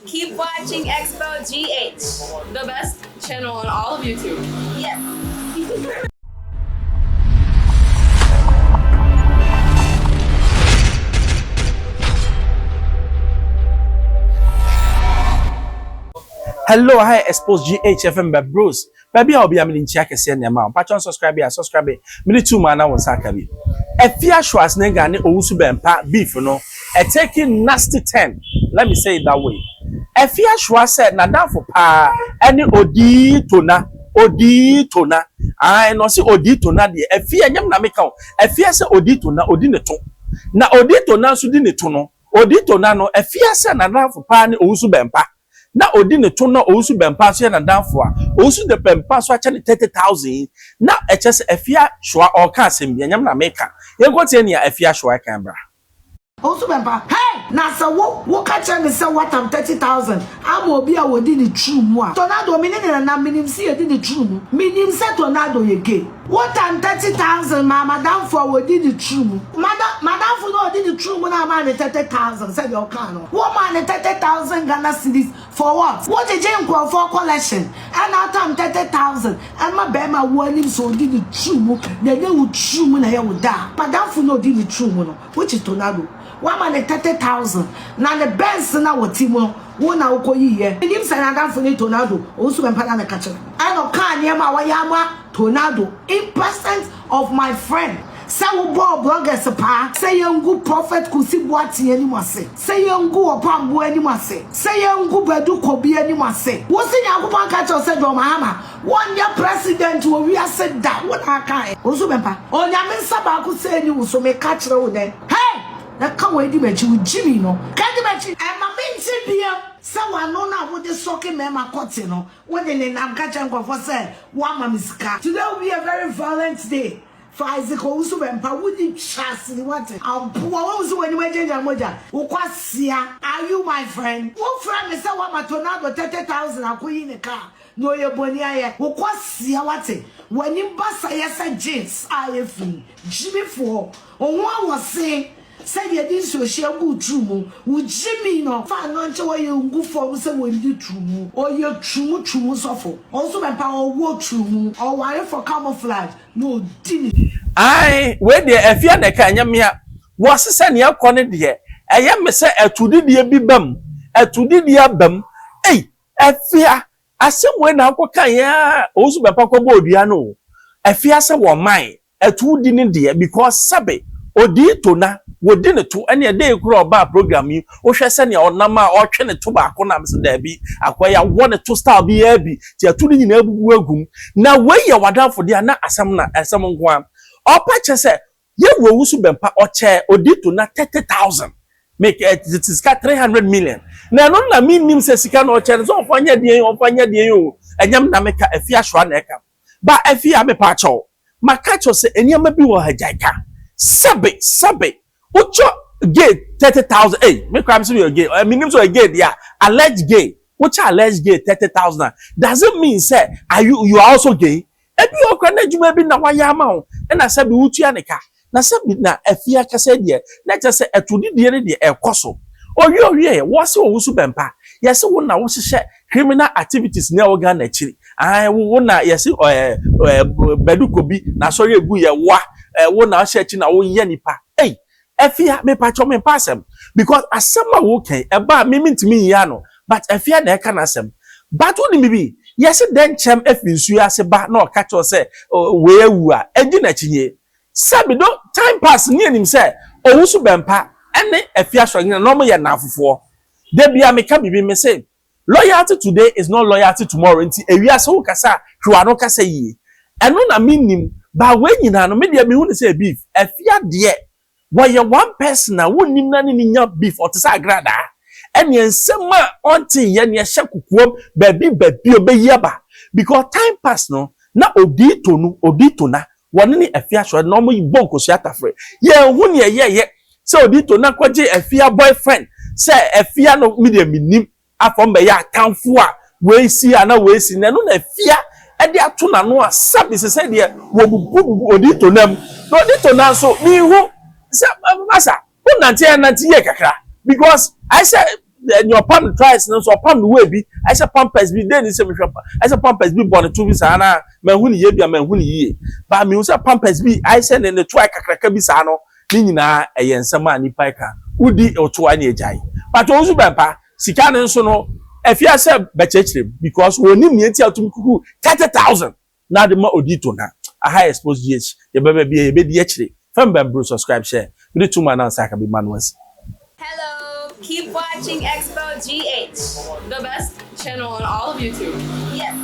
Keep watching Expo GH, the best channel on all of YouTube. Yes. Hello, hi, Xposed GHFM bros. Baby, I'll be a minute check and amount. Patron subscribe, Minute 2 man, I was Sakabi. Afia Schwarz nega ne Owusu Bempah beef no. A taking nasty 10. Let me say it that way. Afia Schwarz said, na down for pa any odi tona. I no see odi tona de. Afia nyam na make out. Afia say odi tona, odi ne to. Na odi tona so di ne to no. Odi tona no. Afia say na down for pa ne Owusu Bempah. Na odi ne to na Owusu Bempah so na danfo a Owusu de Bempah so acha ne 30,000 na eche Afia Schwarz o ka asem bia nyam na meka ye go tie ne Afia Schwarz kan bra Owusu Bempah hey na sa wo ka che me say what am 30,000 am obi a wodi ne true mu a tornado me ne na minim si e di ne true mu minim say tornado ye gay what am 30,000 madam for wodi ne true mu madam for no wodi ne true mu na man 30,000 say your can no wo man 30,000 Ghana cedis for what did you go for collection and out am 30,000 and my bema warning so di ne true mu na dey wo true mu na ye wo da madam for no di ne true mu no which is tornado one man 30,000 now the best na what timo wo na ukoyi ye nim say na dan for ni tornado Owusu Bempah na kache I no kan ye ma wa yama tornado in presence of my friend say wo bo bloggers pa say yengu prophet kusi boati ani mase say yengu opambo ani mase say yengu bedu kobi ani mase wo se nyankopon kache say do mahama one year president wo wi ase da wo na kan Owusu Bempah onyame saba ku say ni wo so me kache wo den hey na kan we di mechi wo jimi no kan di mechi e ma minti bia se wa no na wo de soke me ma kote no wo de ne nam ka chen go for say wa ma misika today will be a very violent day for Owusu Bempah wo di chance ni what am poor wo so wani we jenja moja wo kwasia are you my friend wo friend me say wa ma tornado 30,000 akoyi ne car no ye boni aye wo kwasia wate wani basa yesa jeans ayefi jimi for onwa wo say say you didn't so share good true mu Jimmy no fa no nche wo ye ngu for say we di true mu o ye true mu sofo Owusu Bempah o wo true mu o ware for camouflage no dini ai we de Afia na ka nyam ya wo sese ne akone de eye me se atudi de bi bam atudi de abam Afia asem we na akokan ya Owusu Bempah ko bodua no Afia se wo man atudi ne de because sabe odi tona wodi ne to ene dey kuro ba program yi wo hwese ne onama o twe ne to ba ko na mse da bi akwaya wo ne to star bi ya bi ti atu ne nyina abubu agum na we ye wadanfo de na asam nko a opa chese ye wo Owusu Bempah o che odi to na 30,000 make it is 300 million na no na minim se sika na o che so ofanya de o enyam na meka Afia Schwarz na eka ba Afia me pa cho maka cho se eniam bi wo hajaika sabe ucho gay 30,000 make crime so you gay I mean so gay there alleged gay which alleged gay 30,000 doesn't mean say are you are also gay ebi okwana juma bi na waya ma ho na sabe utu aneka na sabe na Afia kase de na je say etudi de ne de ekoso owie wo se Owusu Bempah yes wo na wo hye criminal activities na wo ga na chiri wo na yes bedukobi na sori egu ye wa wo na hye chi na wo ye nipa Afia me pa cho me pasem because asema wo ken eba me mintimi ya no but Afia na eka na asem but wo ni bi yes den chem afinsu ase ba na o ka cho se we awu a edi na chinye sabi do time pass ni anim se Owusu Bempah ene Afia Schwarz na mo ye na afofo de bia me ka bibi me say loyalty today is not loyalty tomorrow nti ewia se wo kasa hwa no kasa yi eno na minim ba we nyina no me de me hu ne say beef Afia de why one person na wonnim na ne nya beef otisa agrada ene ensema onti ye ne hye kukuom baby obeyaba because time pass no na odi to na woni ne Afia Schwarz no mo yibon kosu atafre ye hu ne ye say odi to na kwaje Afia boyfriend say Afia no me de minim afom be ya kanfo a we si ana we si na no na Afia e de ato na no a sabi se say de wo bubu odi to nam no odi to na so mi hu say masa unante ye kakra because I said your palm tries no so palm way bi I say pampers bi dey ni say me hwe I say pampers bi born to bi sa na manhu ni ye bia manhu ni ye ba me say pampers bi I say ne try kakraka bi sa no ni nyina eye nsem a ni paika udi oto ani ejai but Owusu Bempah sika ne nso no Afia say bechechire because woni ni enti atum kuku 30,000 na de ma odito na aha Xposed GH ye bebe bi ye be di akire fam bro subscribe share we do man answer ka be manuals. Hello, keep watching Xposed GH, the best channel on all of YouTube. Yes.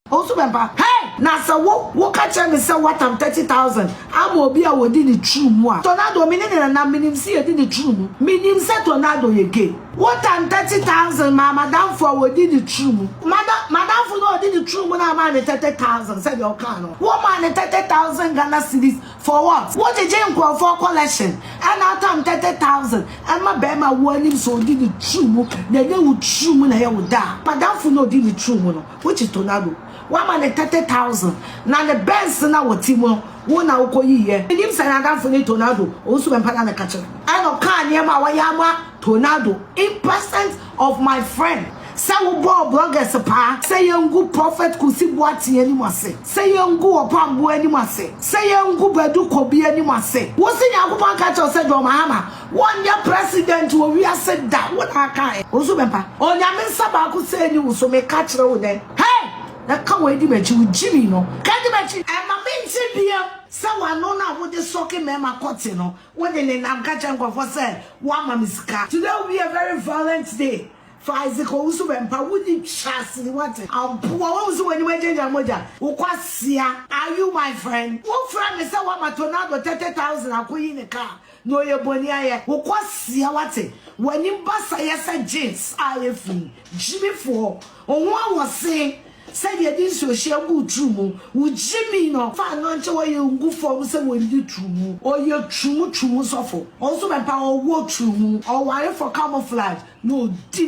Owusu Bempah, hey, na so wo catch me say what am 30,000. Am obi a wodi ni true mu a. Tornado meaning na minim see e di ni true mu. Minim say tornado ye gay. What am 30,000 ma madam for wodi ni true mu. Madam for no di ni true mu na man 30,000 say your can no. What man 30,000 Ghana cedis for what? What the jam for collection? And out am 30,000. And my bema warning so di ni true mu. Na dey wo true mu na ye wo da. Madam for no di ni true mu no. Which is tornado. One man 30,000. Now the best na what timo. One na ukoyi ye. Him say na dan for ni tornado. Owusu Bempah na catch. I no can near my wayama tornado. In presence of my friend. Say wo bo bloggers pa. Say yengu prophet kusi boati ani mase. Say yengu opambo ani mase. Say yengu bedu kobi ani mase. Wo se nyankopon catch us say do mahama. One year president wo wi ase da. What aka? Owusu Bempah. Onyame saba ku say ni wo so me catch wo den. Hey! Na kan we di mechi wo Jimmy no. Kan di mechi e ma binti bia se wa no na wo de soke me ma kote no. Wo de ne nam ka chenko for say wa ma misika. Today will be a very violent day. For Isaac Owusu Bempah wo di chance ni what? Am po wo so wani we jenja moja. Wo kwasia. Are you my friend? Wo friend me say wa ma tornado 30,000 akoyi ne car. No ye boni aye. Wo kwasia wate. Wani mbasa yesa jeans ayefi. Jimmy for. Onwa wo say say the din so share good true mu wo Jimmy no fa no nche wo ye ngu for say wo di true mu o ye true mu sofo Owusu Bempah o wo true mu o ware for camouflage no di